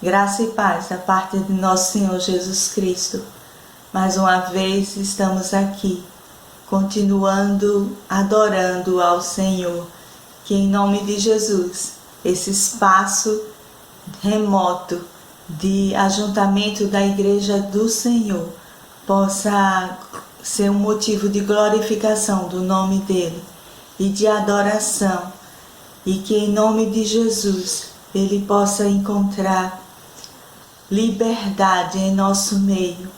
Graça e paz da parte de nosso Senhor Jesus Cristo. Mais uma vez estamos aqui, continuando adorando ao Senhor. Que em nome de Jesus, esse espaço remoto de ajuntamento da Igreja do Senhor possa ser um motivo de glorificação do nome dEle e de adoração, e que em nome de Jesus Ele possa encontrar liberdade em nosso meio,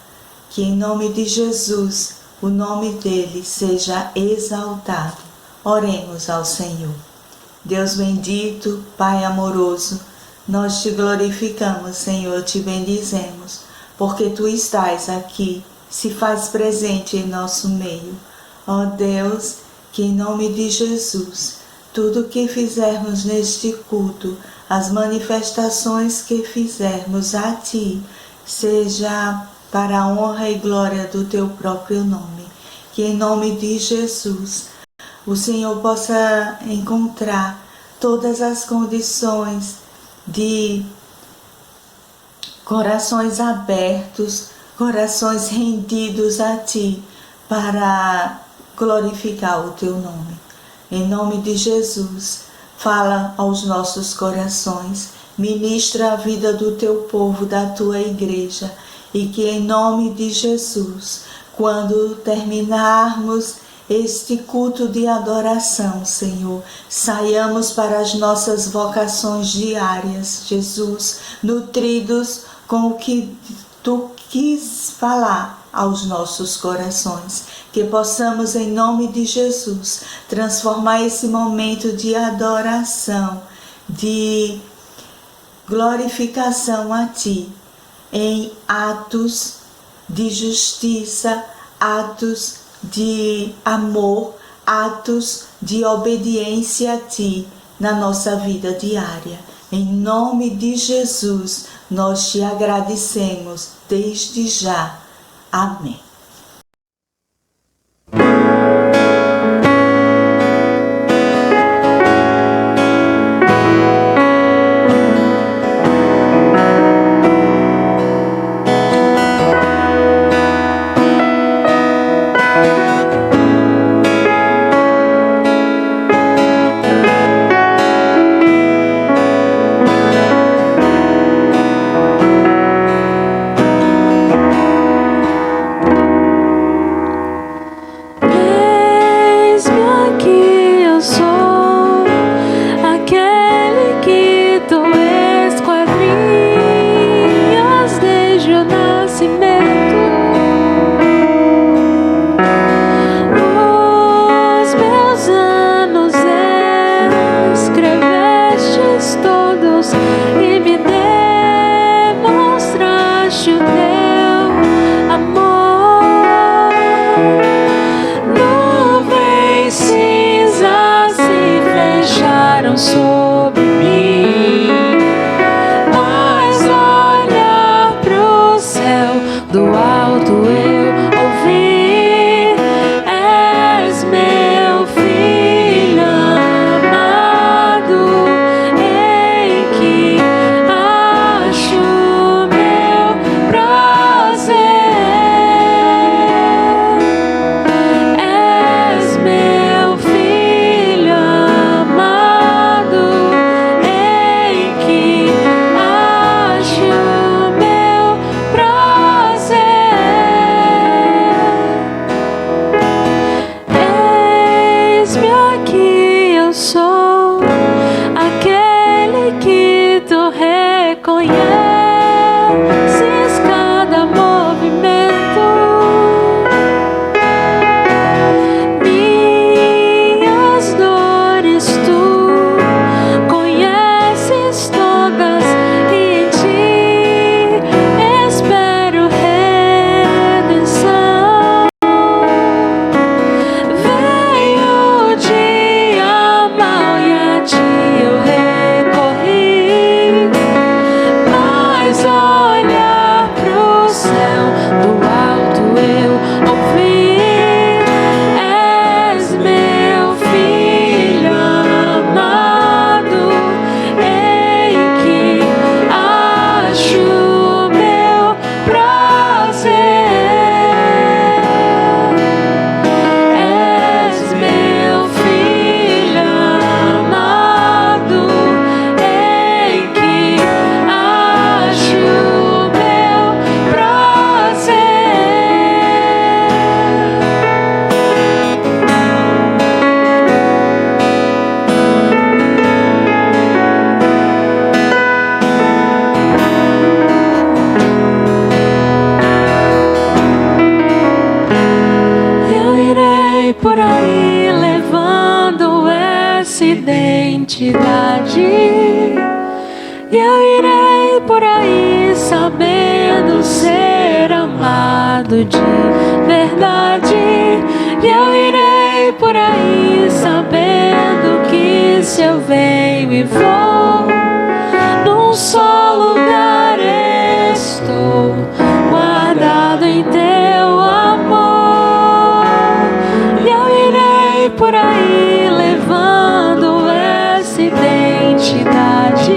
que em nome de Jesus o nome dEle seja exaltado. Oremos ao Senhor. Deus bendito, Pai amoroso, nós te glorificamos, Senhor, te bendizemos, porque Tu estás aqui, se faz presente em nosso meio. Ó Deus, que em nome de Jesus, tudo que fizermos neste culto, as manifestações que fizermos a Ti, seja para a honra e glória do Teu próprio nome. Que em nome de Jesus, o Senhor possa encontrar todas as condições de corações abertos, corações rendidos a Ti, para glorificar o Teu nome. Em nome de Jesus, fala aos nossos corações, ministra a vida do Teu povo, da Tua igreja, e que em nome de Jesus, quando terminarmos este culto de adoração, Senhor, saiamos para as nossas vocações diárias, Jesus, nutridos com o que Tu quis falar aos nossos corações, que possamos em nome de Jesus transformar esse momento de adoração, de glorificação a Ti, em atos de justiça, atos de amor, atos de obediência a Ti na nossa vida diária. Em nome de Jesus, nós Te agradecemos desde já. Amém. Mas identidade. E eu irei por aí sabendo ser amado de verdade. E eu irei por aí sabendo que se eu venho e vou, num só lugar estou, guardado em teu amor. E eu irei por aí levando essa identidade.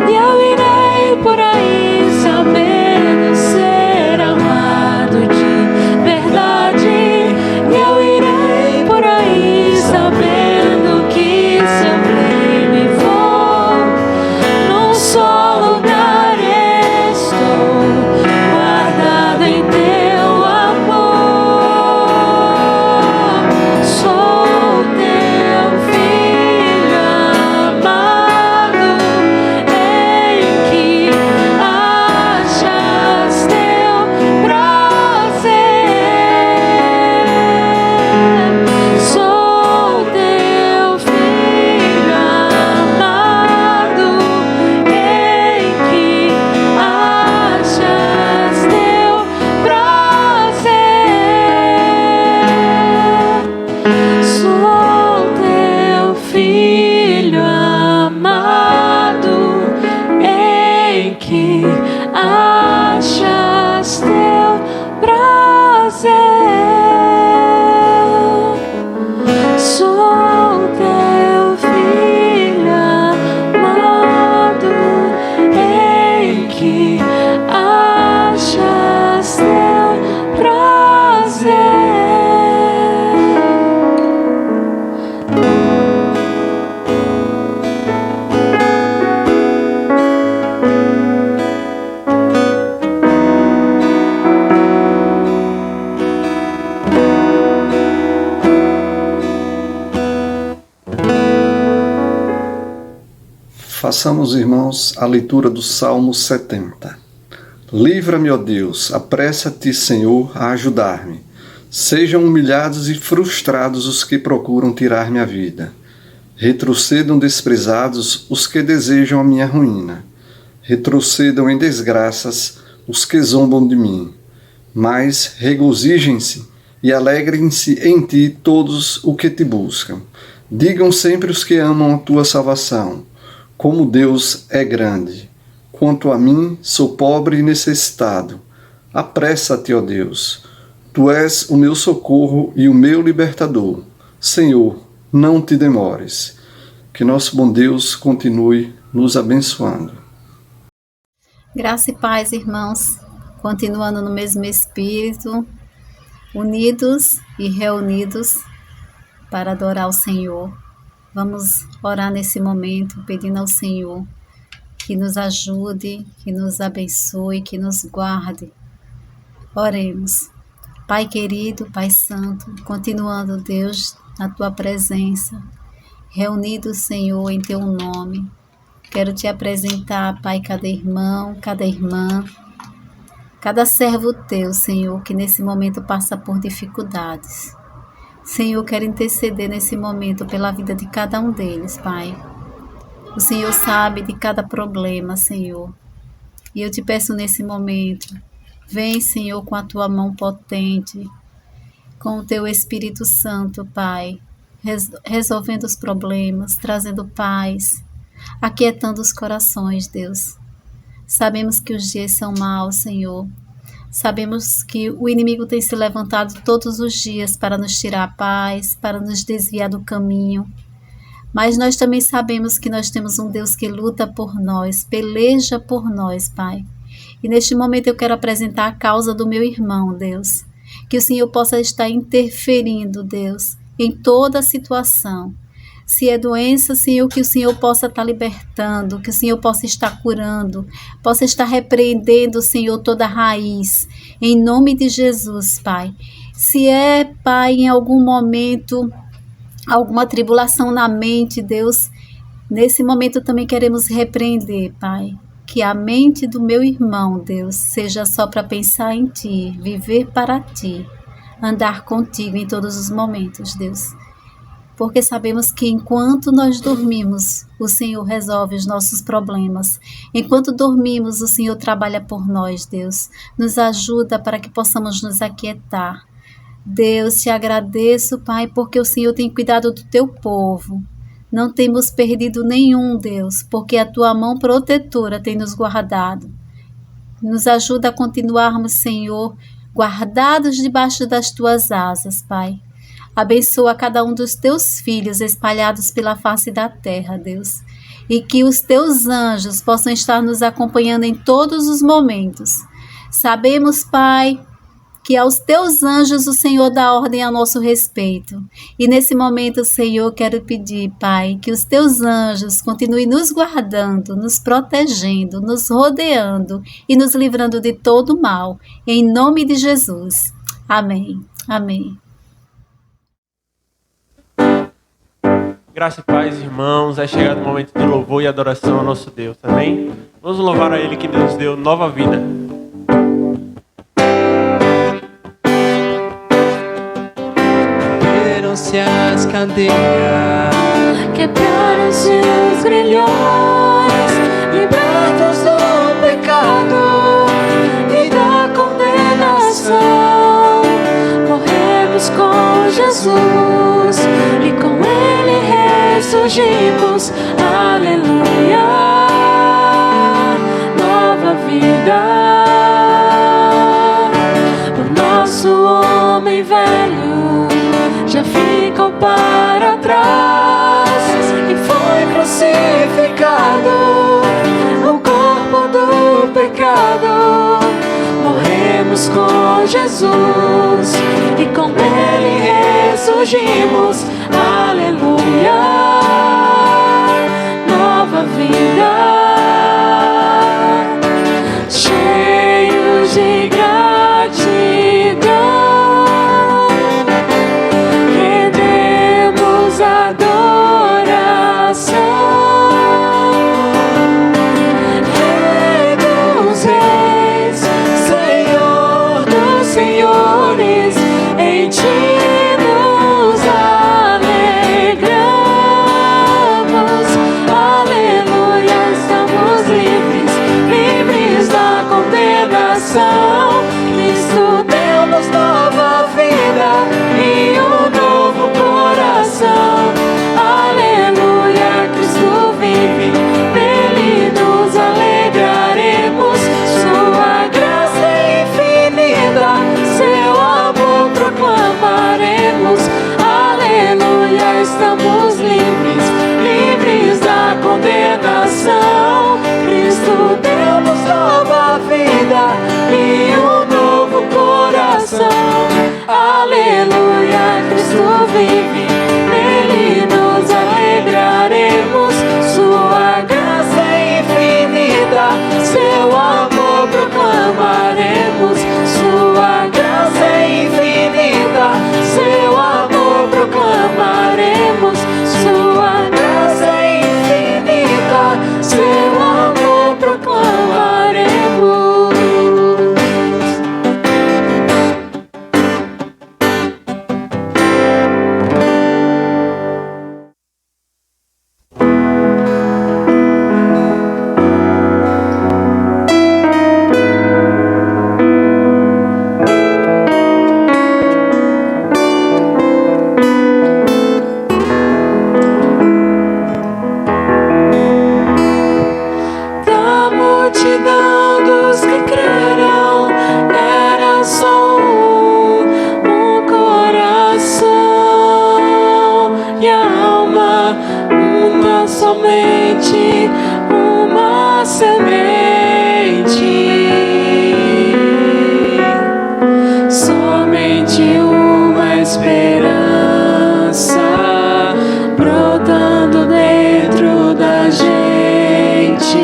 E eu irei por aí sabendo ser amado de verdade. E eu irei por aí sabendo que se eu venho e vou, num só lugar estou, guardado em teu amor. Sou teu filho amado, em que achas teu prazer. Sou teu filho amado, em que achas teu prazer. Sou teu filho amado, em que achas teu prazer. Sou teu filho amado, em que achas teu prazer. Façamos, irmãos, a leitura do Salmo 70. Livra-me, ó Deus, apressa-te, Senhor, a ajudar-me. Sejam humilhados e frustrados os que procuram tirar minha vida. Retrocedam desprezados os que desejam a minha ruína. Retrocedam em desgraças os que zombam de mim. Mas regozijem-se e alegrem-se em ti todos os que te buscam. Digam sempre os que amam a tua salvação: como Deus é grande. Quanto a mim, sou pobre e necessitado. Apressa-te, ó Deus. Tu és o meu socorro e o meu libertador. Senhor, não te demores. Que nosso bom Deus continue nos abençoando. Graça e paz, irmãos. Continuando no mesmo espírito, unidos e reunidos para adorar o Senhor. Vamos orar nesse momento, pedindo ao Senhor que nos ajude, que nos abençoe, que nos guarde. Oremos. Pai querido, Pai santo, continuando, Deus, na tua presença, reunidos, Senhor, em teu nome. Quero te apresentar, Pai, cada irmão, cada irmã, cada servo teu, Senhor, que nesse momento passa por dificuldades. Senhor, quero interceder nesse momento pela vida de cada um deles, Pai. O Senhor sabe de cada problema, Senhor. E eu te peço nesse momento, vem, Senhor, com a tua mão potente, com o teu Espírito Santo, Pai, resolvendo os problemas, trazendo paz, aquietando os corações, Deus. Sabemos que os dias são maus, Senhor. Sabemos que o inimigo tem se levantado todos os dias para nos tirar a paz, para nos desviar do caminho. Mas nós também sabemos que nós temos um Deus que luta por nós, peleja por nós, Pai. E neste momento eu quero apresentar a causa do meu irmão, Deus. Que o Senhor possa estar interferindo, Deus, em toda a situação. Se é doença, Senhor, que o Senhor possa estar libertando, que o Senhor possa estar curando, possa estar repreendendo, Senhor, toda a raiz, em nome de Jesus, Pai. Se é, Pai, em algum momento, alguma tribulação na mente, Deus, nesse momento também queremos repreender, Pai, que a mente do meu irmão, Deus, seja só para pensar em Ti, viver para Ti, andar contigo em todos os momentos, Deus. porque sabemos que enquanto nós dormimos, o Senhor resolve os nossos problemas. Enquanto dormimos, o Senhor trabalha por nós, Deus. Nos ajuda para que possamos nos aquietar. Deus, te agradeço, Pai, porque o Senhor tem cuidado do teu povo. Não temos perdido nenhum, Deus, porque a tua mão protetora tem nos guardado. Nos ajuda a continuarmos, Senhor, guardados debaixo das tuas asas, Pai. Abençoa cada um dos teus filhos espalhados pela face da terra, Deus. E que os teus anjos possam estar nos acompanhando em todos os momentos. Sabemos, Pai, que aos teus anjos o Senhor dá ordem a nosso respeito. E nesse momento, Senhor, quero pedir, Pai, que os teus anjos continuem nos guardando, nos protegendo, nos rodeando e nos livrando de todo mal. Em nome de Jesus. Amém. Amém. Graça e paz, irmãos. É chegado o momento de louvor e adoração ao nosso Deus. Amém? Vamos louvar a Ele que nos deu nova vida. Se as cadeias, quebraram-se os grilhões, libertos do pecado e da condenação. Morremos com Jesus e com Ele ressurgimos. Aleluia, nova vida. O nosso homem velho já ficou para trás e foi crucificado no corpo do pecado. Morremos com Jesus e com Ele ressurgimos. Aleluia, nova vida, cheios de gratidão. Cristo deu-nos nova vida e um novo coração. Aleluia, Cristo vive, nele nos alegraremos. Sua graça é infinita, seu amor proclamaremos. Aleluia, estamos livres, livres da condenação. Cristo deu-nos nova vida e um novo coração. Aleluia, Cristo vive, nele nos alegraremos. Sua graça é infinita, seu amor proclamaremos. Sua graça é infinita, seu amor proclamaremos. Sua graça é infinita, seu amor proclamaremos. Somente uma semente, somente uma esperança brotando dentro da gente.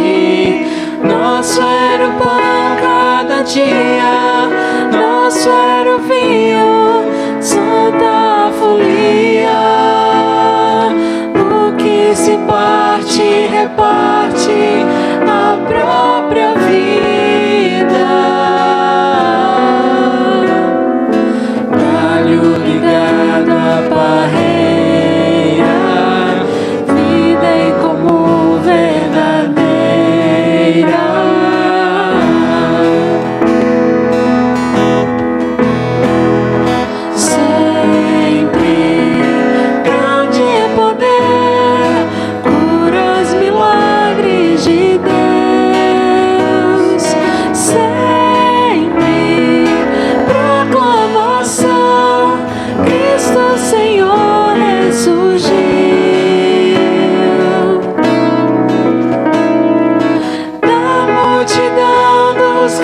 Nosso era o pão cada dia, nosso era o vinho, santa folia. Se parte, reparte a própria vida. Galho ligado à parreira,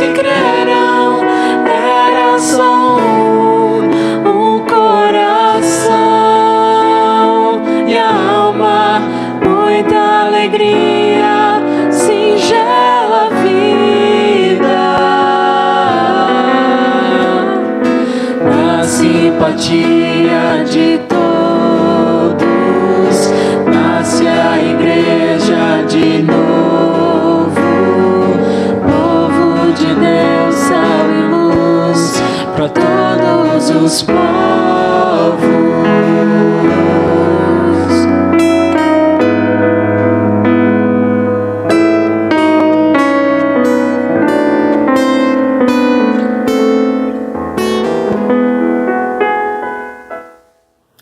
que creram, era só um coração e a alma, muita alegria, singela vida. Na simpatia de todos, nasce a igreja de novo, povo de Deus, sal e luz para todos os povos.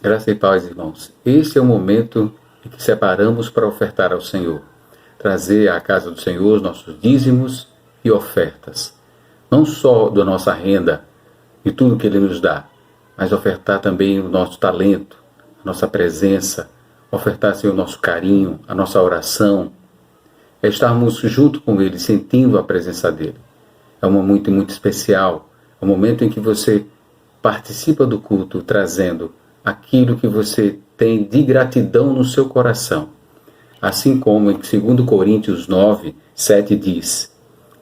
Graça e paz, irmãos. Esse é o momento em que separamos para ofertar ao Senhor. Trazer à casa do Senhor os nossos dízimos e ofertas. Não só da nossa renda e tudo que Ele nos dá, mas ofertar também o nosso talento, a nossa presença, ofertar, Senhor, o nosso carinho, a nossa oração. É estarmos junto com Ele, sentindo a presença dEle. É um momento muito especial. É um momento em que você participa do culto, trazendo aquilo que você tem de gratidão no seu coração. Assim como em 2 Coríntios 9, 7 diz: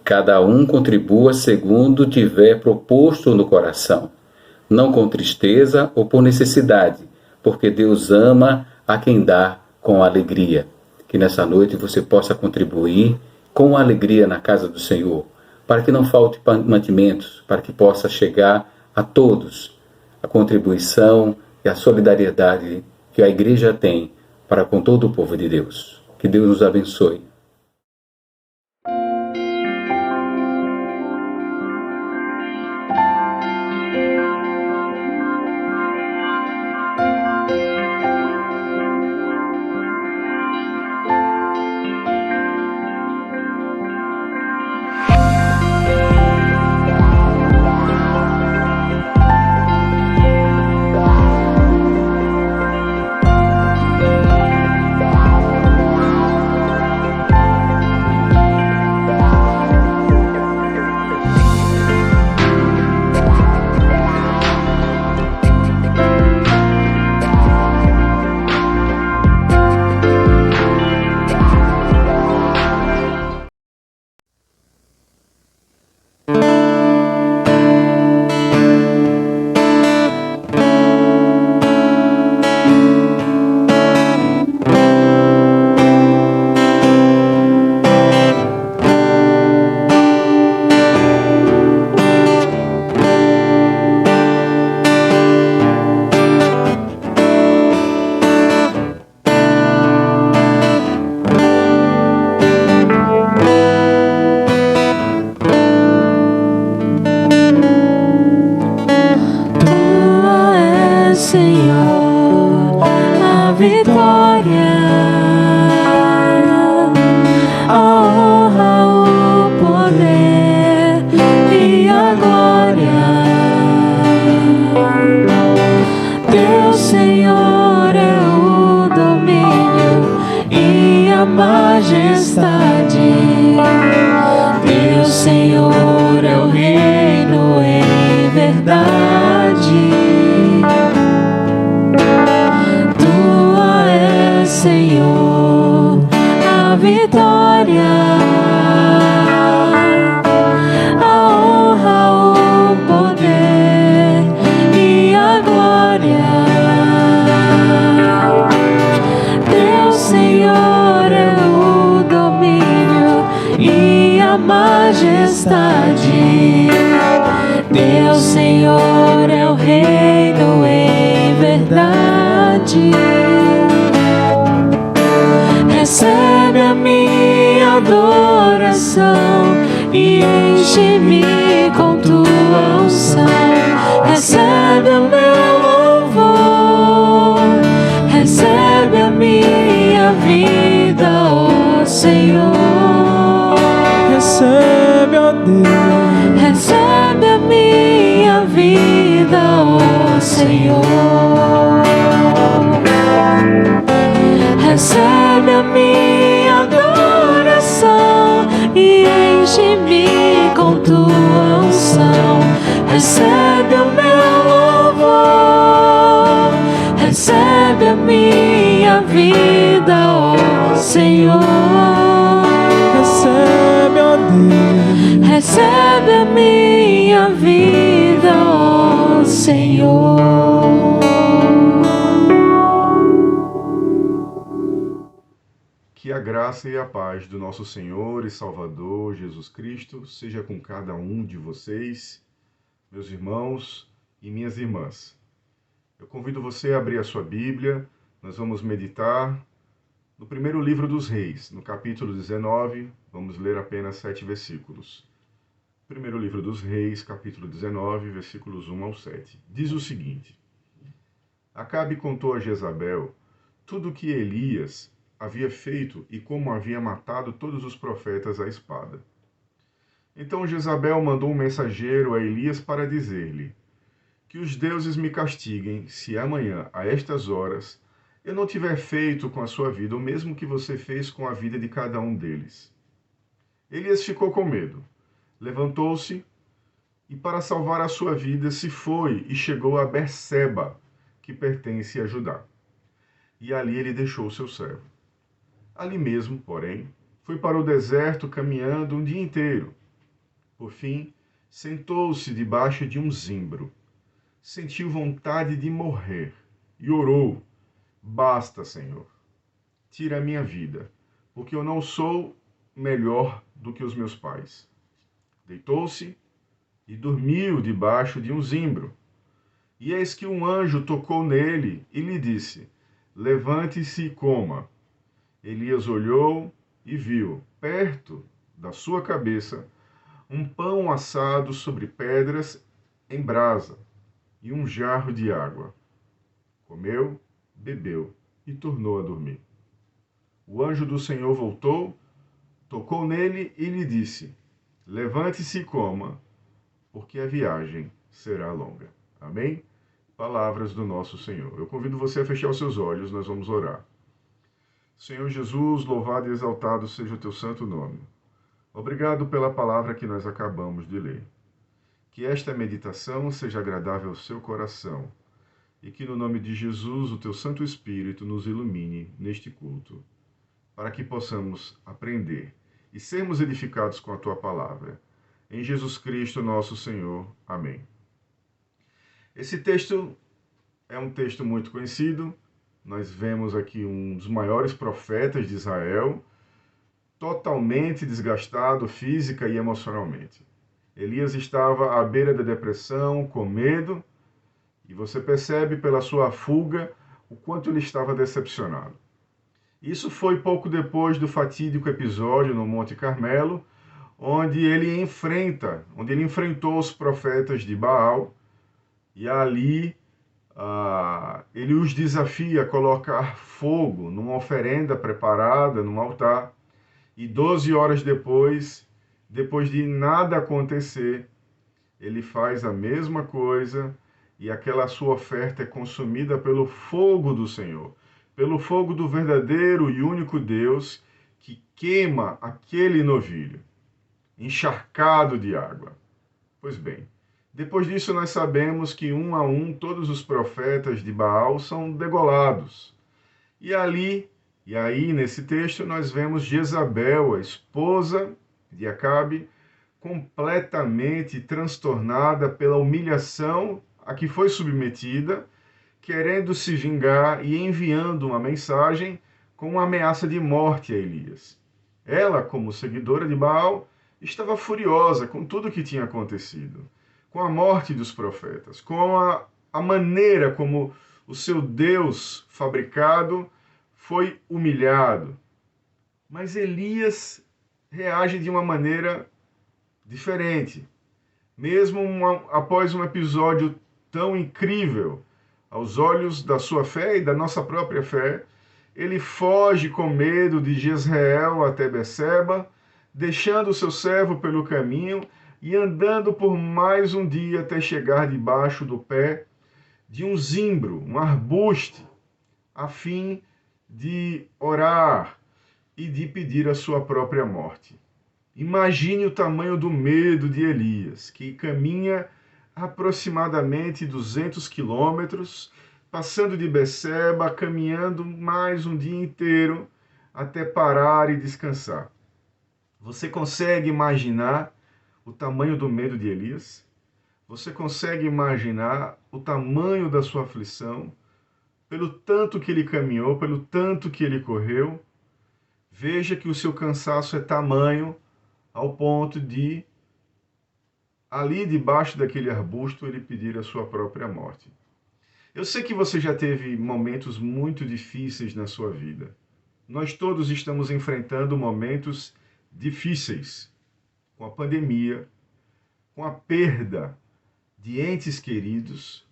cada um contribua segundo tiver proposto no coração, não com tristeza ou por necessidade, porque Deus ama a quem dá com alegria. Que nessa noite você possa contribuir com alegria na casa do Senhor, para que não falte mantimentos, para que possa chegar a todos a contribuição e a solidariedade que a igreja tem para com todo o povo de Deus. Que Deus nos abençoe. Senhor, a vitória, a honra, o poder e a glória. Teu, Senhor, é o domínio e a majestade. Teu, Senhor, é o reino em verdade. Senhor, a vitória, a honra, o poder e a glória. Teu, Senhor, é o domínio e a majestade. Teu, Senhor, é o reino em verdade. Recebe a minha adoração e enche-me com tua unção. Recebe o meu louvor, recebe a minha vida, ó Senhor. Recebe, ó Deus, recebe a minha vida, ó Senhor. Recebe a minha adoração e enche-me com tua unção. Recebe o meu louvor, recebe a minha vida, ó Senhor. Recebe, ó Deus, Recebe a minha vida, ó Senhor. Que a graça e a paz do nosso Senhor e Salvador Jesus Cristo seja com cada um de vocês, meus irmãos e minhas irmãs. Eu convido você a abrir a sua Bíblia. Nós vamos meditar no primeiro livro dos Reis, no capítulo 19. Vamos ler apenas 7 versículos. Primeiro livro dos Reis, capítulo 19, versículos 1 ao 7. Diz o seguinte: Acabe contou a Jezabel tudo o que Elias havia feito e como havia matado todos os profetas à espada. Então Jezabel mandou um mensageiro a Elias para dizer-lhe: Que os deuses me castiguem, se amanhã, a estas horas, eu não tiver feito com a sua vida o mesmo que você fez com a vida de cada um deles. Elias ficou com medo, levantou-se e, para salvar a sua vida, se foi e chegou a Berseba, que pertence a Judá. E ali ele deixou seu servo. Ali mesmo, porém, foi para o deserto caminhando um dia inteiro. Por fim, sentou-se debaixo de um zimbro. Sentiu vontade de morrer e orou: Basta, Senhor, tira a minha vida, porque eu não sou melhor do que os meus pais. Deitou-se e dormiu debaixo de um zimbro. E eis que um anjo tocou nele e lhe disse: Levante-se e coma. Elias olhou e viu, perto da sua cabeça, um pão assado sobre pedras em brasa e um jarro de água. Comeu, bebeu e tornou a dormir. O anjo do Senhor voltou, tocou nele e lhe disse: Levante-se e coma, porque a viagem será longa. Amém? Palavras do nosso Senhor. Eu convido você a fechar os seus olhos, nós vamos orar. Senhor Jesus, louvado e exaltado seja o teu santo nome. Obrigado pela palavra que nós acabamos de ler. Que esta meditação seja agradável ao seu coração e que no nome de Jesus o teu Santo Espírito nos ilumine neste culto, para que possamos aprender e sermos edificados com a tua palavra. Em Jesus Cristo, nosso Senhor. Amém. Esse texto é um texto muito conhecido. Nós vemos aqui um dos maiores profetas de Israel, totalmente desgastado física e emocionalmente. Elias estava à beira da depressão, com medo, e você percebe pela sua fuga o quanto ele estava decepcionado. Isso foi pouco depois do fatídico episódio no Monte Carmelo, onde ele enfrentou os profetas de Baal, e ali ele os desafia a colocar fogo numa oferenda preparada num altar, e 12 horas depois de nada acontecer, ele faz a mesma coisa, e aquela sua oferta é consumida pelo fogo do Senhor, pelo fogo do verdadeiro e único Deus, que queima aquele novilho, encharcado de água. Pois bem, depois disso nós sabemos que um a um todos os profetas de Baal são degolados. E aí nesse texto nós vemos Jezabel, a esposa de Acabe, completamente transtornada pela humilhação a que foi submetida, querendo se vingar e enviando uma mensagem com uma ameaça de morte a Elias. Ela, como seguidora de Baal, estava furiosa com tudo o que tinha acontecido, com a morte dos profetas, com a maneira como o seu Deus fabricado foi humilhado. Mas Elias reage de uma maneira diferente. Mesmo após um episódio tão incrível aos olhos da sua fé e da nossa própria fé, ele foge com medo de Jezreel até Berseba, deixando o seu servo pelo caminho e andando por mais um dia até chegar debaixo do pé de um zimbro, um arbuste, a fim de orar e de pedir a sua própria morte. Imagine o tamanho do medo de Elias, que caminha aproximadamente 200 quilômetros, passando de Beceba, caminhando mais um dia inteiro até parar e descansar. Você consegue imaginar o tamanho do medo de Elias? Você consegue imaginar o tamanho da sua aflição, pelo tanto que ele caminhou, pelo tanto que ele correu? Veja que o seu cansaço é tamanho ao ponto de, ali debaixo daquele arbusto, ele pedir a sua própria morte. Eu sei que você já teve momentos muito difíceis na sua vida. Nós todos estamos enfrentando momentos difíceis, com a pandemia, com a perda de entes queridos,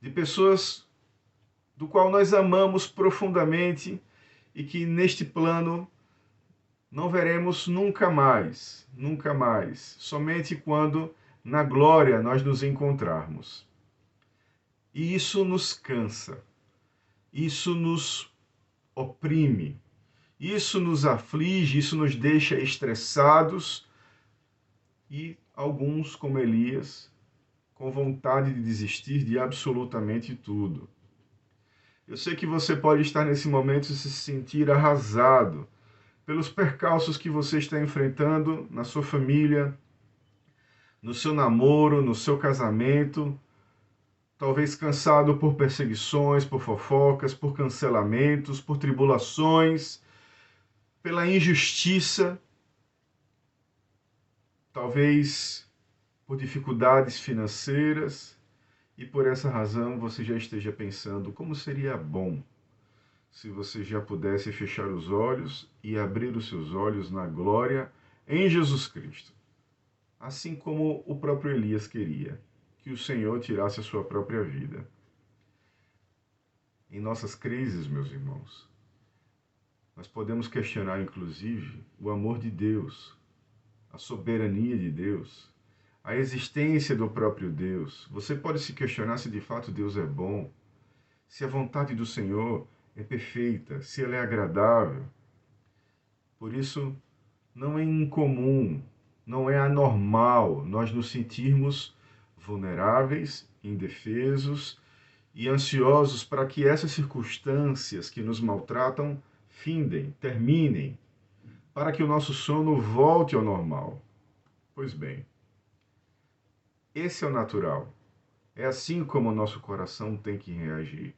de pessoas do qual nós amamos profundamente e que neste plano não veremos nunca mais, somente quando na glória nós nos encontrarmos. E isso nos cansa, isso nos oprime, isso nos aflige, isso nos deixa estressados e alguns, como Elias, com vontade de desistir de absolutamente tudo. Eu sei que você pode estar nesse momento e se sentir arrasado pelos percalços que você está enfrentando na sua família, no seu namoro, no seu casamento, talvez cansado por perseguições, por fofocas, por cancelamentos, por tribulações, pela injustiça, talvez por dificuldades financeiras, e por essa razão você já esteja pensando como seria bom se você já pudesse fechar os olhos e abrir os seus olhos na glória em Jesus Cristo. Assim como o próprio Elias queria, que o Senhor tirasse a sua própria vida. Em nossas crises, meus irmãos, nós podemos questionar, inclusive, o amor de Deus, a soberania de Deus, a existência do próprio Deus. Você pode se questionar se de fato Deus é bom, se a vontade do Senhor é perfeita, se ela é agradável. Por isso, não é incomum, não é anormal nós nos sentirmos vulneráveis, indefesos e ansiosos para que essas circunstâncias que nos maltratam findem, terminem, para que o nosso sono volte ao normal. Pois bem, esse é o natural. É assim como o nosso coração tem que reagir.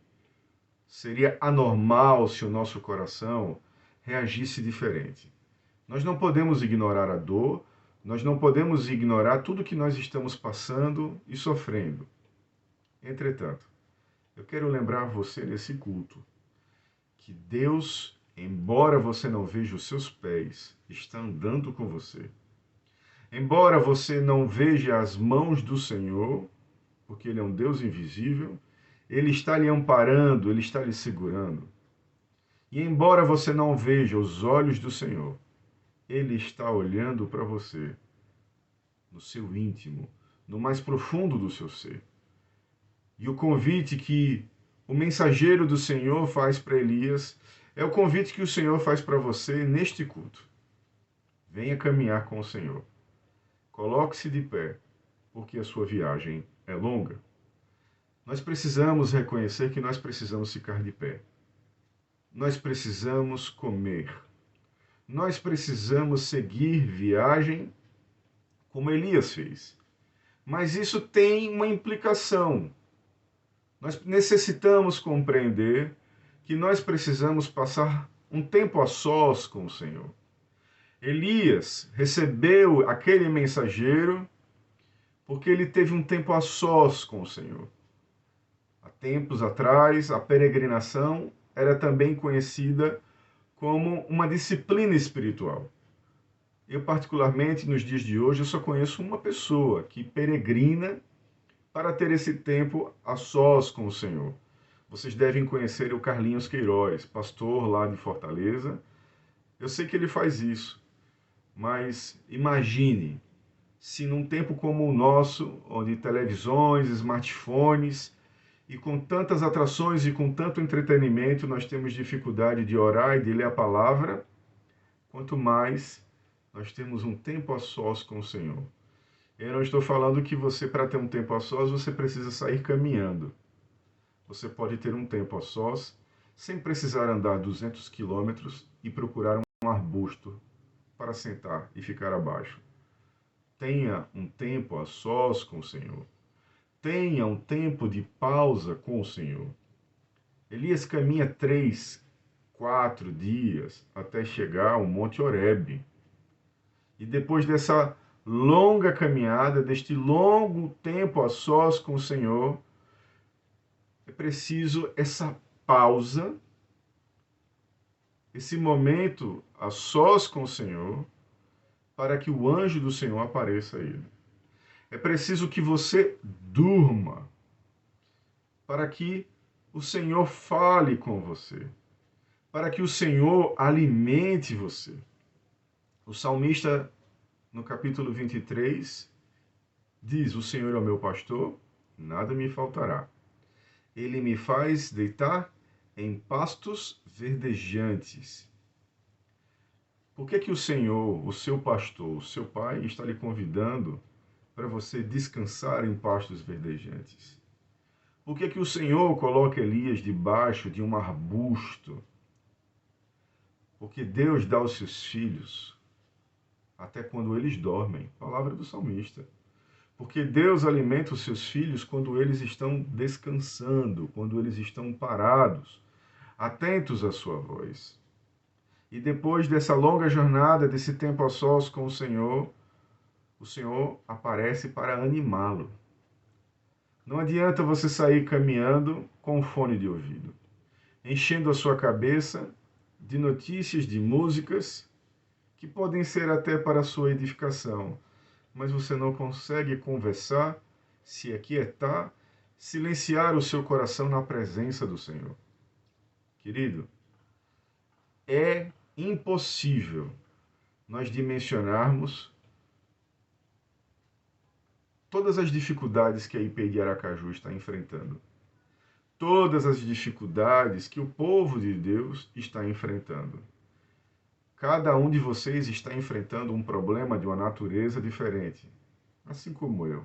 Seria anormal se o nosso coração reagisse diferente. Nós não podemos ignorar a dor, nós não podemos ignorar tudo que nós estamos passando e sofrendo. Entretanto, eu quero lembrar você nesse culto que Deus, embora você não veja os seus pés, está andando com você. Embora você não veja as mãos do Senhor, porque Ele é um Deus invisível, Ele está lhe amparando, Ele está lhe segurando. E embora você não veja os olhos do Senhor, Ele está olhando para você, no seu íntimo, no mais profundo do seu ser. E o convite que o mensageiro do Senhor faz para Elias é o convite que o Senhor faz para você neste culto. Venha caminhar com o Senhor. Coloque-se de pé, porque a sua viagem é longa. Nós precisamos reconhecer que nós precisamos ficar de pé. Nós precisamos comer. Nós precisamos seguir viagem como Elias fez. Mas isso tem uma implicação. Nós necessitamos compreender que nós precisamos passar um tempo a sós com o Senhor. Elias recebeu aquele mensageiro porque ele teve um tempo a sós com o Senhor. Há tempos atrás, a peregrinação era também conhecida como uma disciplina espiritual. Eu, particularmente, nos dias de hoje, eu só conheço uma pessoa que peregrina para ter esse tempo a sós com o Senhor. Vocês devem conhecer o Carlinhos Queiroz, pastor lá de Fortaleza. Eu sei que ele faz isso, mas imagine se num tempo como o nosso, onde televisões, smartphones e com tantas atrações e com tanto entretenimento nós temos dificuldade de orar e de ler a palavra, quanto mais nós temos um tempo a sós com o Senhor. Eu não estou falando que você, para ter um tempo a sós, você precisa sair caminhando. Você pode ter um tempo a sós, sem precisar andar 200 quilômetros e procurar um arbusto para sentar e ficar abaixo. Tenha um tempo a sós com o Senhor. Tenha um tempo de pausa com o Senhor. Elias caminha 3, 4 dias até chegar ao Monte Horebe. E depois dessa longa caminhada, deste longo tempo a sós com o Senhor, é preciso essa pausa, esse momento a sós com o Senhor, para que o anjo do Senhor apareça a ele. É preciso que você durma, para que o Senhor fale com você, para que o Senhor alimente você. O salmista, no capítulo 23, diz: o Senhor é o meu pastor, nada me faltará. Ele me faz deitar em pastos verdejantes. Por que o Senhor, o seu pastor, o seu pai, está lhe convidando para você descansar em pastos verdejantes? Por que o Senhor coloca Elias debaixo de um arbusto? Porque Deus dá aos seus filhos até quando eles dormem. Palavra do salmista. Porque Deus alimenta os seus filhos quando eles estão descansando, quando eles estão parados, atentos à sua voz. E depois dessa longa jornada, desse tempo a sós com o Senhor aparece para animá-lo. Não adianta você sair caminhando com fone de ouvido, enchendo a sua cabeça de notícias, de músicas, que podem ser até para a sua edificação, mas você não consegue conversar, se aquietar, silenciar o seu coração na presença do Senhor. Querido, é impossível nós dimensionarmos todas as dificuldades que a IPI de Aracaju está enfrentando. Todas as dificuldades que o povo de Deus está enfrentando. Cada um de vocês está enfrentando um problema de uma natureza diferente, assim como eu.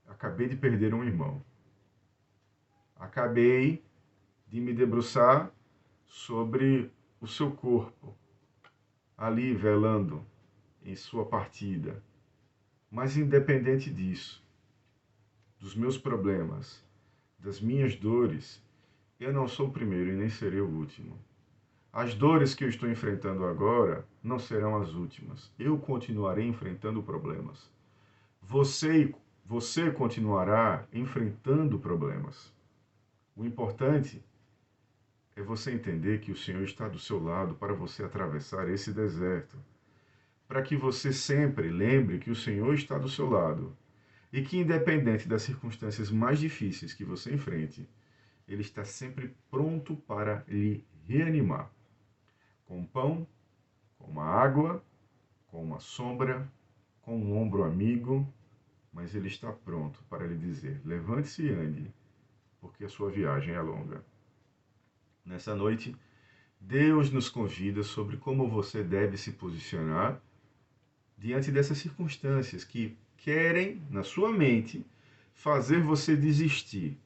Acabei de perder um irmão. Acabei de me debruçar sobre o seu corpo, ali velando em sua partida. Mas independente disso, dos meus problemas, das minhas dores, eu não sou o primeiro e nem serei o último. As dores que eu estou enfrentando agora não serão as últimas. Eu continuarei enfrentando problemas. Você continuará enfrentando problemas. O importante é você entender que o Senhor está do seu lado para você atravessar esse deserto. Para que você sempre lembre que o Senhor está do seu lado e que, independente das circunstâncias mais difíceis que você enfrente, Ele está sempre pronto para lhe reanimar. Com pão, com uma água, com uma sombra, com um ombro amigo, mas Ele está pronto para lhe dizer: levante-se e ande, porque a sua viagem é longa. Nessa noite, Deus nos convida sobre como você deve se posicionar diante dessas circunstâncias que querem, na sua mente, fazer você desistir,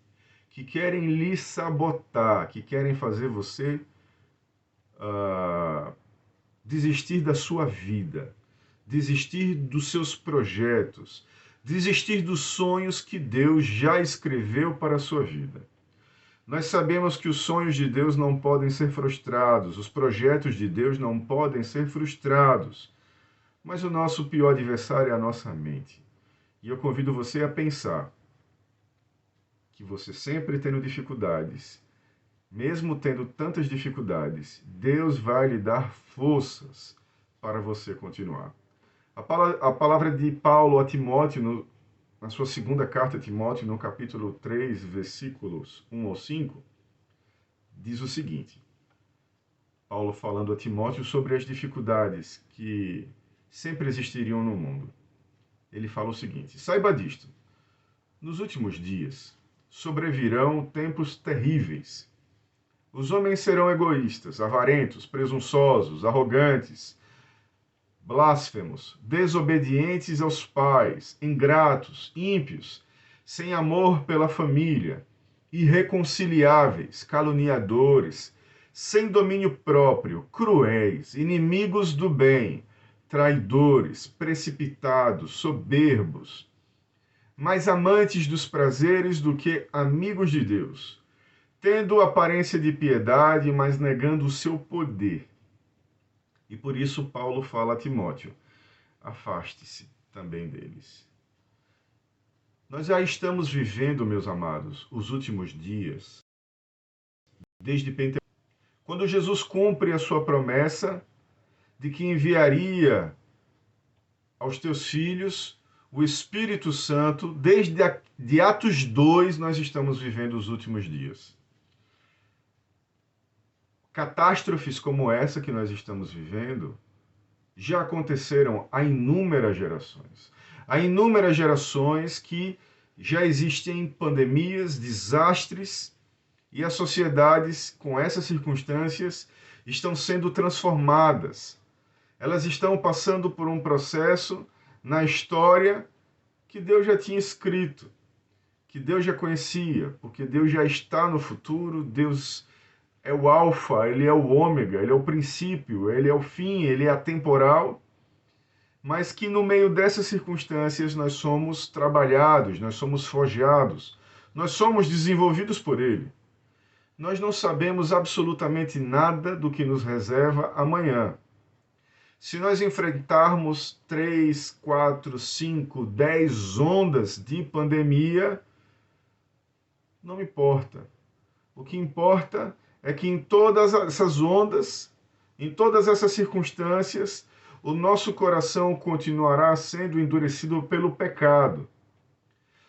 que querem lhe sabotar, que querem fazer você desistir da sua vida, desistir dos seus projetos, desistir dos sonhos que Deus já escreveu para a sua vida. Nós sabemos que os sonhos de Deus não podem ser frustrados, os projetos de Deus não podem ser frustrados, mas o nosso pior adversário é a nossa mente. E eu convido você a pensar que você sempre tendo dificuldades, mesmo tendo tantas dificuldades, Deus vai lhe dar forças para você continuar. A palavra de Paulo a Timóteo, na sua segunda carta a Timóteo, no capítulo 3, versículos 1 ao 5, diz o seguinte: Paulo falando a Timóteo sobre as dificuldades que sempre existiriam no mundo. Ele fala o seguinte: saiba disto, nos últimos dias sobrevirão tempos terríveis. Os homens serão egoístas, avarentos, presunçosos, arrogantes, blasfemos, desobedientes aos pais, ingratos, ímpios, sem amor pela família, irreconciliáveis, caluniadores, sem domínio próprio, cruéis, inimigos do bem, traidores, precipitados, soberbos, mais amantes dos prazeres do que amigos de Deus, tendo aparência de piedade, mas negando o seu poder. E por isso Paulo fala a Timóteo: afaste-se também deles. Nós já estamos vivendo, meus amados, os últimos dias, desde Pentecostes, quando Jesus cumpre a sua promessa de que enviaria aos teus filhos o Espírito Santo. De Atos 2, nós estamos vivendo os últimos dias. Catástrofes como essa que nós estamos vivendo já aconteceram há inúmeras gerações. Há inúmeras gerações que já existem pandemias, desastres, e as sociedades, com essas circunstâncias, estão sendo transformadas. Elas estão passando por um processo na história que Deus já tinha escrito, que Deus já conhecia, porque Deus já está no futuro. Deus é o alfa, ele é o ômega, ele é o princípio, ele é o fim, ele é atemporal, mas que no meio dessas circunstâncias nós somos trabalhados, nós somos forjados, nós somos desenvolvidos por ele. Nós não sabemos absolutamente nada do que nos reserva amanhã. Se nós enfrentarmos 3, 4, 5, 10 ondas de pandemia, não importa. O que importa é que em todas essas ondas, em todas essas circunstâncias, o nosso coração continuará sendo endurecido pelo pecado.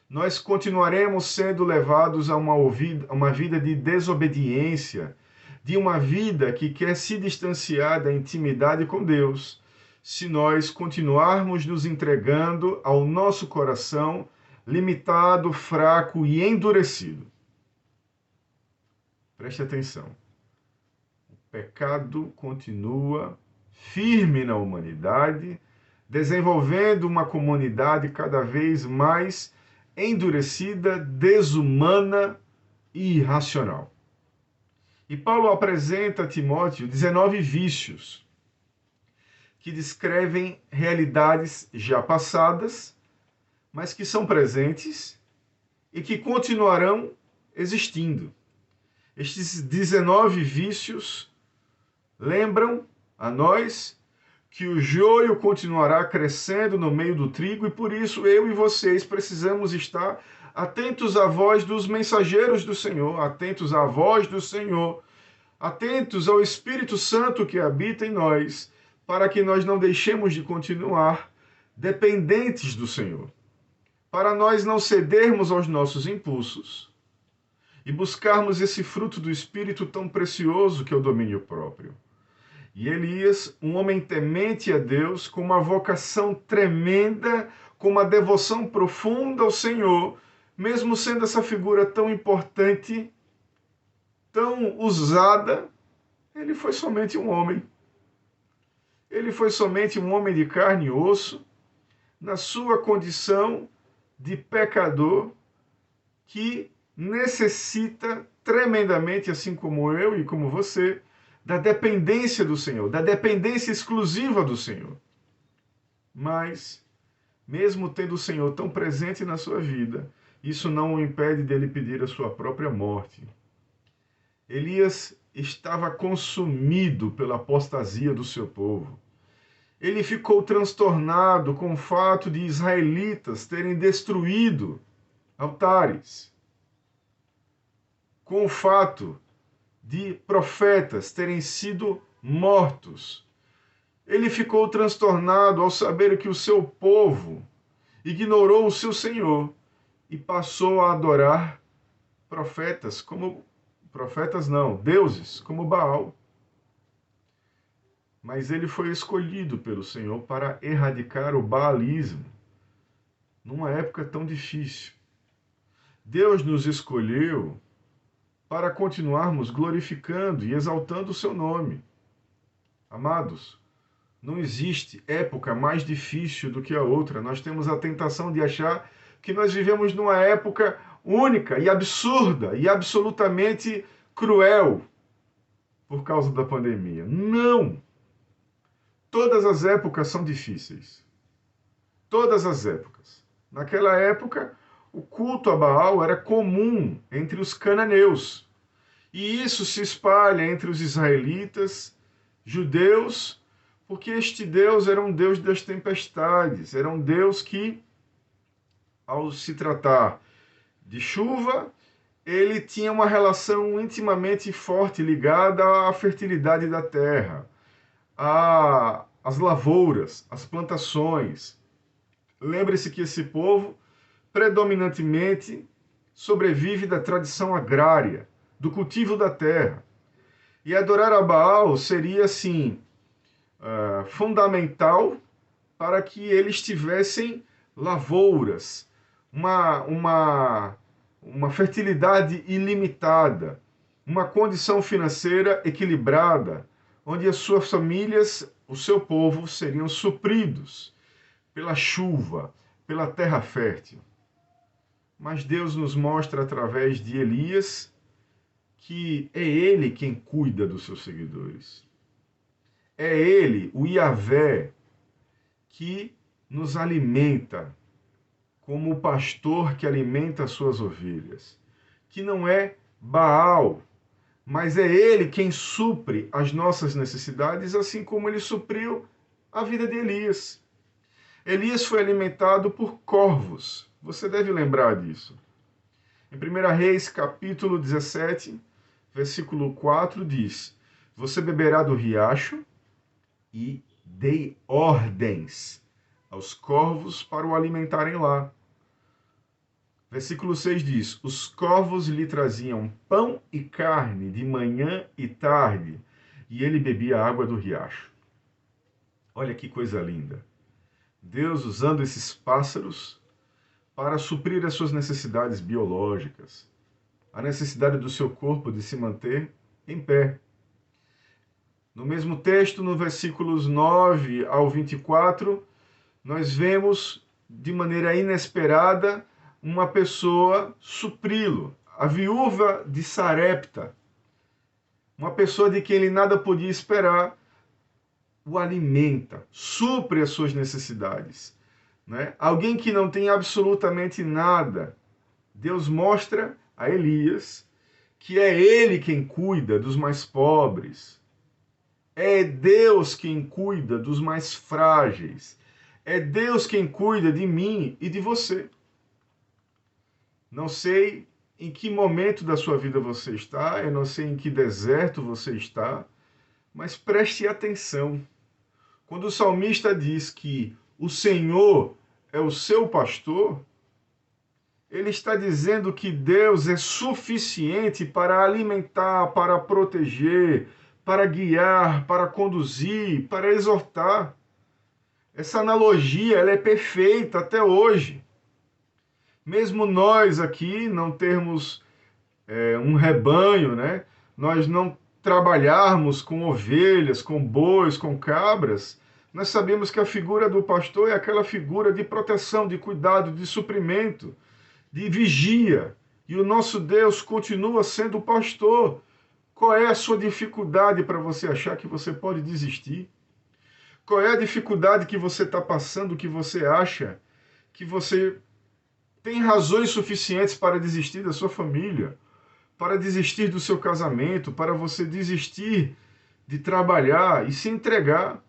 Nós continuaremos sendo levados a uma vida de desobediência, de uma vida que quer se distanciar da intimidade com Deus, se nós continuarmos nos entregando ao nosso coração limitado, fraco e endurecido. Preste atenção. O pecado continua firme na humanidade, desenvolvendo uma comunidade cada vez mais endurecida, desumana e irracional. E Paulo apresenta a Timóteo 19 vícios que descrevem realidades já passadas, mas que são presentes e que continuarão existindo. Estes 19 vícios lembram a nós que o joio continuará crescendo no meio do trigo, e por isso eu e vocês precisamos estar atentos à voz dos mensageiros do Senhor, atentos à voz do Senhor, atentos ao Espírito Santo que habita em nós, para que nós não deixemos de continuar dependentes do Senhor, para nós não cedermos aos nossos impulsos e buscarmos esse fruto do Espírito tão precioso que é o domínio próprio. E Elias, um homem temente a Deus, com uma vocação tremenda, com uma devoção profunda ao Senhor, mesmo sendo essa figura tão importante, tão usada, ele foi somente um homem. Ele foi somente um homem de carne e osso, na sua condição de pecador, que necessita tremendamente, assim como eu e como você, da dependência do Senhor, da dependência exclusiva do Senhor. Mas, mesmo tendo o Senhor tão presente na sua vida, isso não o impede dele pedir a sua própria morte. Elias estava consumido pela apostasia do seu povo. Ele ficou transtornado com o fato de israelitas terem destruído altares, com o fato de profetas terem sido mortos. Ele ficou transtornado ao saber que o seu povo ignorou o seu Senhor e passou a adorar deuses como Baal. Mas ele foi escolhido pelo Senhor para erradicar o baalismo numa época tão difícil. Deus nos escolheu para continuarmos glorificando e exaltando o seu nome. Amados, Não existe época mais difícil do que a outra. Nós temos a tentação de achar que nós vivemos numa época única e absurda e absolutamente cruel por causa da pandemia. Não! Todas as épocas são difíceis. Todas as épocas. Naquela época, o culto a Baal era comum entre os cananeus. E isso se espalha entre os israelitas, judeus, porque este Deus era um Deus das tempestades, era um Deus que, ao se tratar de chuva, ele tinha uma relação intimamente forte ligada à fertilidade da terra, às lavouras, às plantações. Lembre-se que esse povo predominantemente sobrevive da tradição agrária, do cultivo da terra. E adorar a Baal seria, assim, fundamental para que eles tivessem lavouras, uma fertilidade ilimitada, uma condição financeira equilibrada, onde as suas famílias, o seu povo, seriam supridos pela chuva, pela terra fértil. Mas Deus nos mostra através de Elias que é ele quem cuida dos seus seguidores. É ele, o Yahvé, que nos alimenta como o pastor que alimenta as suas ovelhas. Que não é Baal, mas é ele quem supre as nossas necessidades, assim como ele supriu a vida de Elias. Elias foi alimentado por corvos. Você deve lembrar disso. Em 1 Reis, capítulo 17, versículo 4, diz: Você beberá do riacho e dei ordens aos corvos para o alimentarem lá. Versículo 6 diz: Os corvos lhe traziam pão e carne de manhã e tarde, e ele bebia a água do riacho. Olha que coisa linda. Deus usando esses pássaros para suprir as suas necessidades biológicas, a necessidade do seu corpo de se manter em pé. No mesmo texto, no versículos 9 ao 24, nós vemos de maneira inesperada uma pessoa supri-lo, a viúva de Sarepta, uma pessoa de quem ele nada podia esperar, o alimenta, supre as suas necessidades. Né? Alguém que não tem absolutamente nada, Deus mostra a Elias que é ele quem cuida dos mais pobres, é Deus quem cuida dos mais frágeis, é Deus quem cuida de mim e de você. Não sei em que momento da sua vida você está, eu não sei em que deserto você está, mas preste atenção. Quando o salmista diz que o Senhor é o seu pastor, ele está dizendo que Deus é suficiente para alimentar, para proteger, para guiar, para conduzir, para exortar. Essa analogia ela é perfeita até hoje. Mesmo nós aqui não termos um rebanho, né? Nós não trabalharmos com ovelhas, com bois, com cabras, nós sabemos que a figura do pastor é aquela figura de proteção, de cuidado, de suprimento, de vigia. E o nosso Deus continua sendo o pastor. Qual é a sua dificuldade para você achar que você pode desistir? Qual é a dificuldade que você está passando, que você acha que você tem razões suficientes para desistir da sua família, para desistir do seu casamento, para você desistir de trabalhar e se entregar?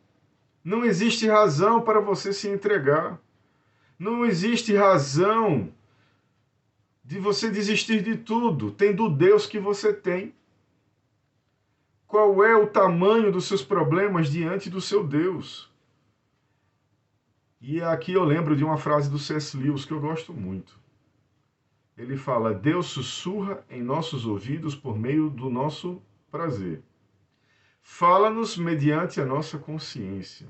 Não existe razão para você se entregar. Não existe razão de você desistir de tudo, tendo o Deus que você tem. Qual é o tamanho dos seus problemas diante do seu Deus? E aqui eu lembro de uma frase do C.S. Lewis que eu gosto muito. Ele fala: Deus sussurra em nossos ouvidos por meio do nosso prazer. Fala-nos mediante a nossa consciência,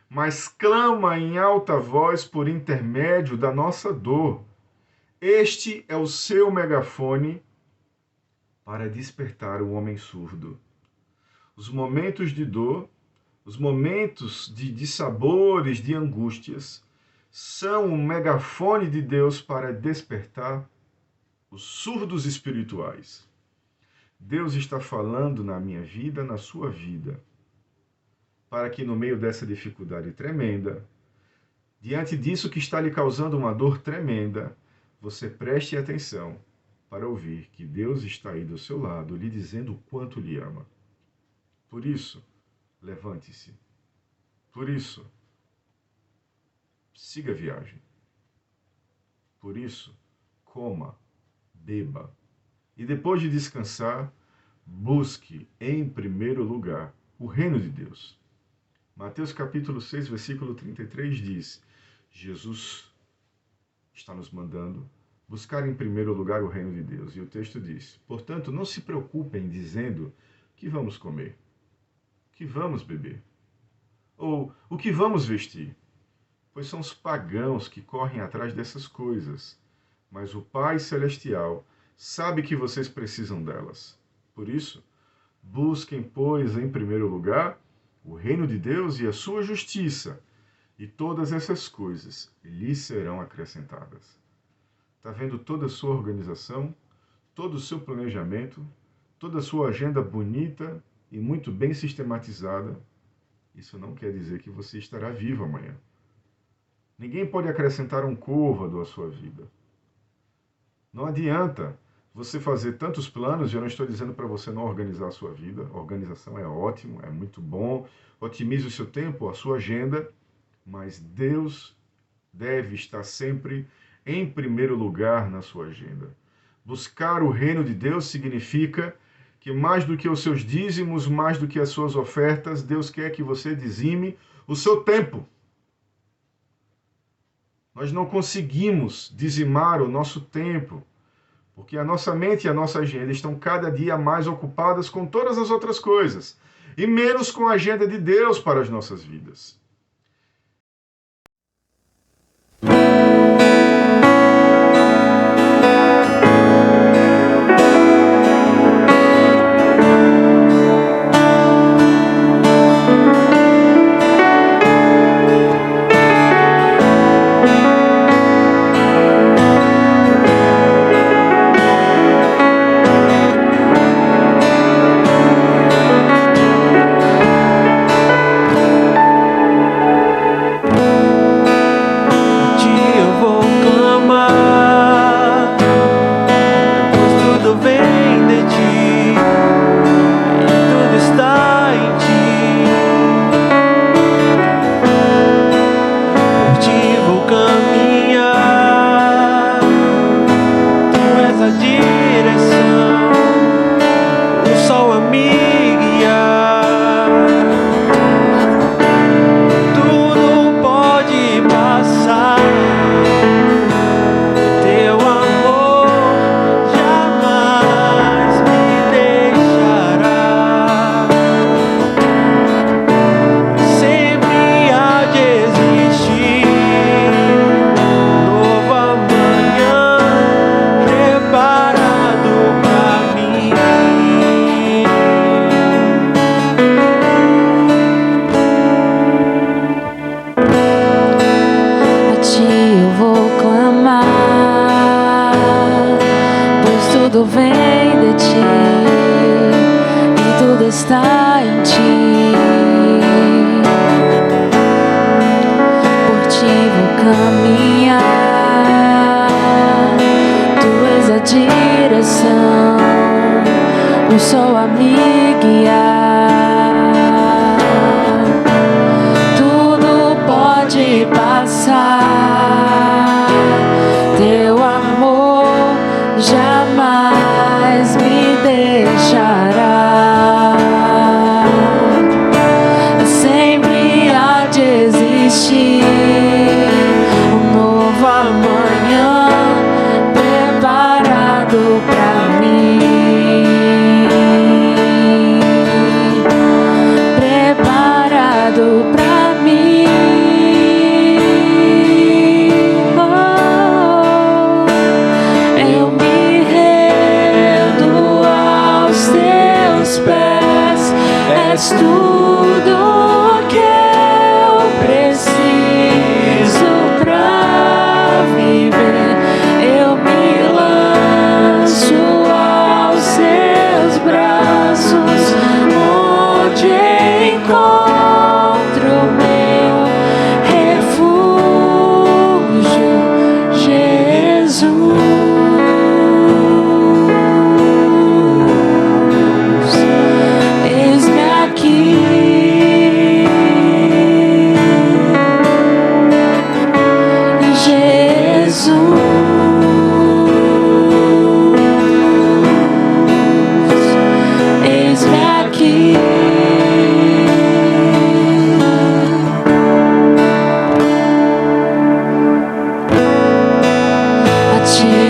mas clama em alta voz por intermédio da nossa dor. Este é o seu megafone para despertar o homem surdo. Os momentos de dor Os momentos de dissabores, de angústias, são um megafone de Deus para despertar os surdos espirituais. Deus está falando na minha vida, na sua vida, para que no meio dessa dificuldade tremenda, diante disso que está lhe causando uma dor tremenda, você preste atenção para ouvir que Deus está aí do seu lado, lhe dizendo o quanto lhe ama. Por isso, levante-se. Por isso, siga a viagem. Por isso, coma, beba. E depois de descansar, busque em primeiro lugar o reino de Deus. Mateus capítulo 6, versículo 33 diz: Jesus está nos mandando buscar em primeiro lugar o reino de Deus. E o texto diz: portanto, não se preocupem dizendo o que vamos comer, o que vamos beber, ou o que vamos vestir, pois são os pagãos que correm atrás dessas coisas. Mas o Pai Celestial sabe que vocês precisam delas. Por isso, busquem, pois, em primeiro lugar o reino de Deus e a sua justiça, e todas essas coisas lhes serão acrescentadas. Está vendo toda a sua organização, todo o seu planejamento, toda a sua agenda bonita e muito bem sistematizada? Isso não quer dizer que você estará vivo amanhã. Ninguém pode acrescentar um côvado à sua vida. Não adianta você fazer tantos planos, e eu não estou dizendo para você não organizar a sua vida. A organização é ótimo, é muito bom. Otimize o seu tempo, a sua agenda, mas Deus deve estar sempre em primeiro lugar na sua agenda. Buscar o reino de Deus significa que mais do que os seus dízimos, mais do que as suas ofertas, Deus quer que você dizime o seu tempo. Nós não conseguimos dizimar o nosso tempo, porque a nossa mente e a nossa agenda estão cada dia mais ocupadas com todas as outras coisas, e menos com a agenda de Deus para as nossas vidas. tudo vem de ti e tudo está em ti. Por ti vou caminhar, tu és a direção, o sol a me guiar. Tudo pode passar, teu amor jamais me deixará. Sempre há de existir um novo amanhã preparado pra mim.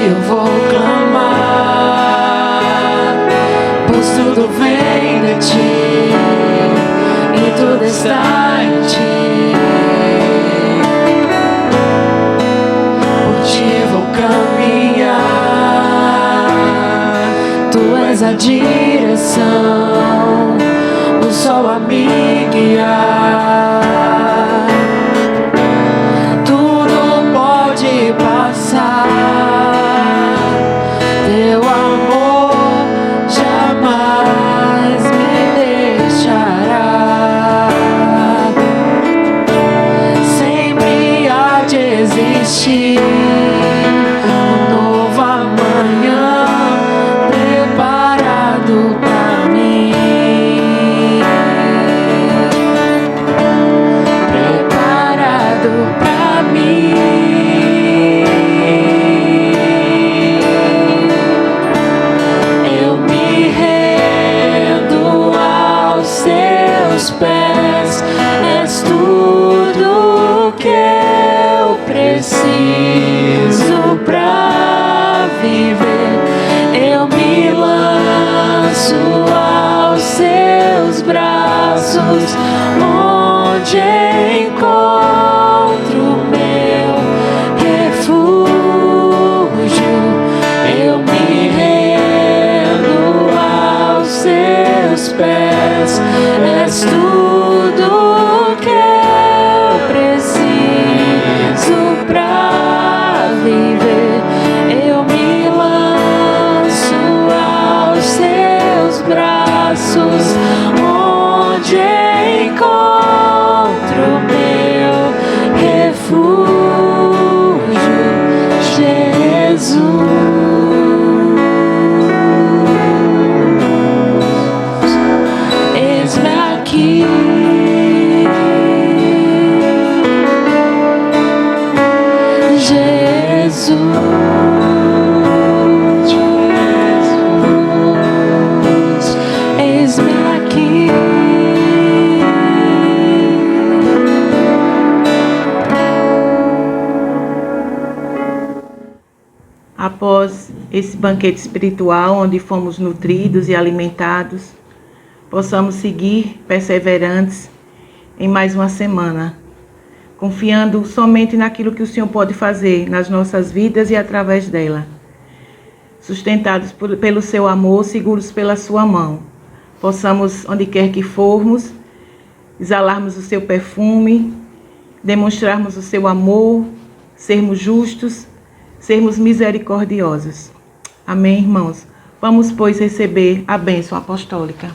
eu vou clamar, pois tudo vem de ti e tudo está em ti. Por ti vou caminhar, tu és a direção, o sol a me guiar. Tudo pode passar, teu amor jamais me deixará. Sempre há de existir um novo amanhã preparado pra mim. Preparado pra mim. Eu me rendo aos teus pés, és tudo que eu preciso pra viver. Eu me lanço aos seus braços, onde encontro meu refúgio. Eu me rendo aos seus pés, és tudo que eu preciso pra viver. Eu me lanço aos seus braços, onde encontro meu refúgio, Jesus. Eis-me aqui, Jesus. Eis-me aqui. Após esse banquete espiritual, onde fomos nutridos e alimentados, possamos seguir perseverantes em mais uma semana, confiando somente naquilo que o Senhor pode fazer nas nossas vidas e através dela. Sustentados pelo seu amor, seguros pela sua mão, possamos, onde quer que formos, exalarmos o seu perfume, demonstrarmos o seu amor, sermos justos, sermos misericordiosos. Amém, irmãos? Vamos, pois, receber a bênção apostólica.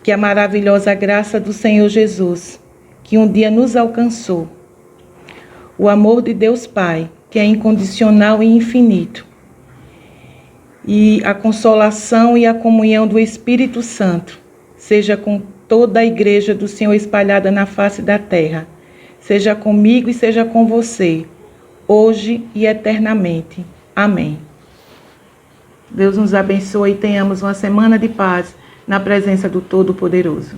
Que a maravilhosa graça do Senhor Jesus, que um dia nos alcançou, o amor de Deus Pai, que é incondicional e infinito, e a consolação e a comunhão do Espírito Santo, seja com toda a igreja do Senhor espalhada na face da terra, seja comigo e seja com você, hoje e eternamente. Amém. Deus nos abençoe e tenhamos uma semana de paz na presença do Todo-Poderoso.